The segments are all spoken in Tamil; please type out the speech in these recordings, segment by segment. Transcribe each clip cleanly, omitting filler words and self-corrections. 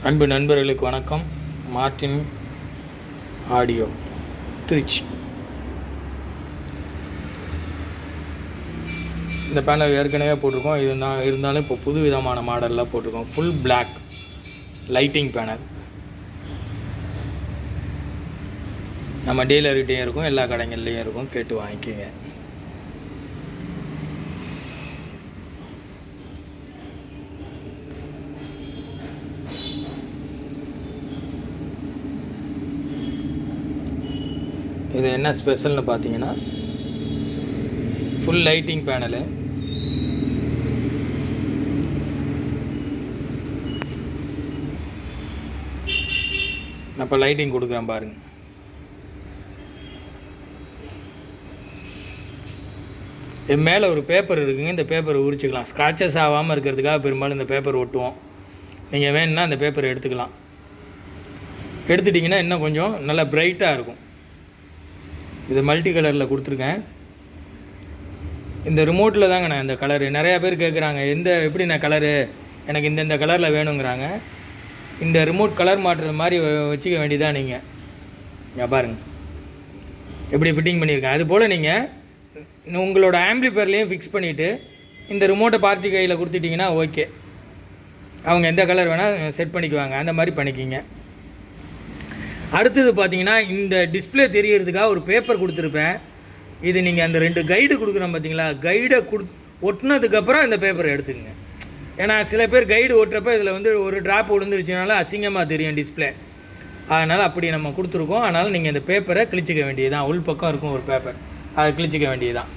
அன்பு நண்பர்களுக்கு வணக்கம். Martin audio Trichy. இந்த பேனல் ஏற்கனவே போட்டிருக்கோம். இருந்தாலும் இப்போ புது விதமான மாடலில் போட்டிருக்கோம். Full black lighting panel. நம்ம டீலர்கிட்டையும் இருக்கும், எல்லா கடைகள்லேயும் இருக்கும், கேட்டு வாங்கிக்கோங்க. இது என்ன ஸ்பெஷல்னு பார்த்தீங்கன்னா, ஃபுல் லைட்டிங் பேனலு. நான் இப்போ லைட்டிங் கொடுக்குறேன் பாருங்கள். இது மேலே ஒரு பேப்பர் இருக்குங்க. இந்த பேப்பரை உரிச்சிக்கலாம். ஸ்க்ராச்சஸ் ஆகாமல் இருக்கிறதுக்காக பெரும்பாலும் இந்த பேப்பர் ஒட்டுவோம். நீங்கள் வேணும்னா அந்த பேப்பரை எடுத்துக்கலாம். எடுத்துட்டிங்கன்னா இன்னும் கொஞ்சம் நல்லா பிரைட்டாக இருக்கும். இது மல்டி கலரில் கொடுத்துருக்கேன். இந்த ரிமோட்டில் தாங்க நான் இந்த கலரு நிறையா பேர் கேட்குறாங்க, எப்படி நான் கலரு எனக்கு இந்த கலரில் வேணுங்கிறாங்க. இந்த ரிமோட் கலர் மாட்டுறது மாதிரி வச்சுக்க வேண்டியதான். நீங்கள் பாருங்கள் எப்படி ஃபிட்டிங் பண்ணியிருக்கேன். அதுபோல் நீங்கள் உங்களோட ஆம்பிளிஃபயர்லேயும் ஃபிக்ஸ் பண்ணிவிட்டு இந்த ரிமோட்டை பார்ட்டி கையில் கொடுத்துட்டிங்கன்னா ஓகே, அவங்க எந்த கலர் வேணால் செட் பண்ணிக்குவாங்க. அந்த மாதிரி பண்ணிக்கிங்க. அடுத்தது பார்த்தீங்கன்னா, இந்த டிஸ்பிளே தெரியறதுக்காக ஒரு பேப்பர் கொடுத்துருப்பேன். இது நீங்கள் அந்த 2 கைடு கொடுக்குறோம் பார்த்தீங்களா, கைடை ஒட்டினதுக்கப்புறம் இந்த பேப்பரை எடுத்துக்கங்க. ஏன்னா சில பேர் கைடு ஓட்டுறப்ப இதில் ஒரு ட்ராப் விழுந்துருச்சுனால அசிங்கமாக தெரியும் டிஸ்பிளே. அதனால் அப்படி நம்ம கொடுத்துருக்கோம். அதனால் நீங்கள் இந்த பேப்பரை கிழிச்சிக்க வேண்டியதுதான். உள் பக்கம் இருக்கும் ஒரு பேப்பர், அதை கிழிச்சிக்க வேண்டியதுதான்.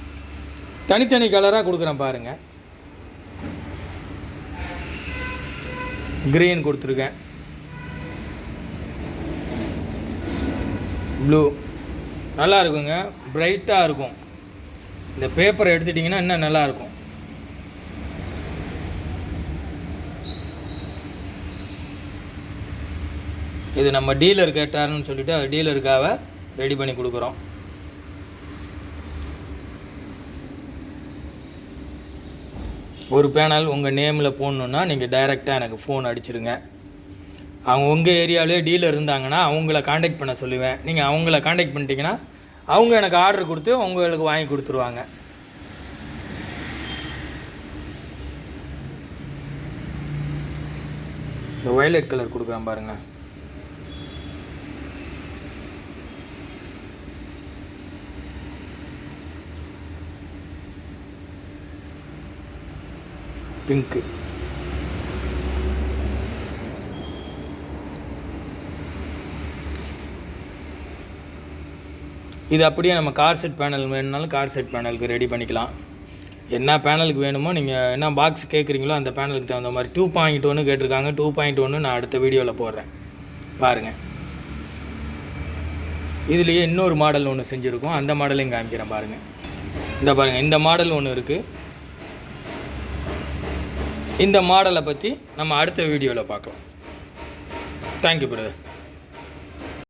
தனித்தனி கலராக கொடுக்குறேன் பாருங்கள். க்ரீன் கொடுத்துருக்கேன், ப்ளூ. நல்லா இருக்குங்க, பிரைட்டாக இருக்கும். இந்த பேப்பரை எடுத்துட்டிங்கன்னா இன்னும் நல்லாயிருக்கும். இது நம்ம டீலர் கேட்டாருன்னு சொல்லிவிட்டு அது டீலருக்காக ரெடி பண்ணி கொடுக்குறோம். ஒரு பேனல் உங்கள் நேமில் போடணுன்னா நீங்கள் டைரெக்டாக எனக்கு ஃபோன் அடிச்சிருங்க. அவங்க உங்கள் ஏரியாவிலே டீலர் இருந்தாங்கன்னா அவங்கள காண்டாக்ட் பண்ண சொல்லுவேன். நீங்கள் அவங்கள காண்டாக்ட் பண்ணிட்டீங்கன்னா அவங்க எனக்கு ஆர்டர் கொடுத்து உங்களுக்கு வாங்கி கொடுத்துருவாங்க. இந்த வயலட் கலர் கொடுக்குறேன் பாருங்கள். பிங்க்கு. இது அப்படியே நம்ம கார் செட் பேனல் வேணுனாலும் கார் செட் பேனலுக்கு ரெடி பண்ணிக்கலாம். என்ன பேனலுக்கு வேணுமோ நீங்கள் என்ன பாக்ஸ் கேட்குறீங்களோ அந்த பேனலுக்கு தகுந்த மாதிரி 2.1 கேட்டிருக்காங்க. 2.1 நான் அடுத்த வீடியோவில் போடுறேன் பாருங்கள். இதுலேயே இன்னொரு மாடல் ஒன்று செஞ்சுருக்கோம். அந்த மாடலையும் காமிக்கிறேன் பாருங்கள். இந்த பாருங்கள், இந்த மாடல் ஒன்று இருக்குது. இந்த மாடலை பற்றி நம்ம அடுத்த வீடியோவில் பார்க்கலாம். Thank you brother.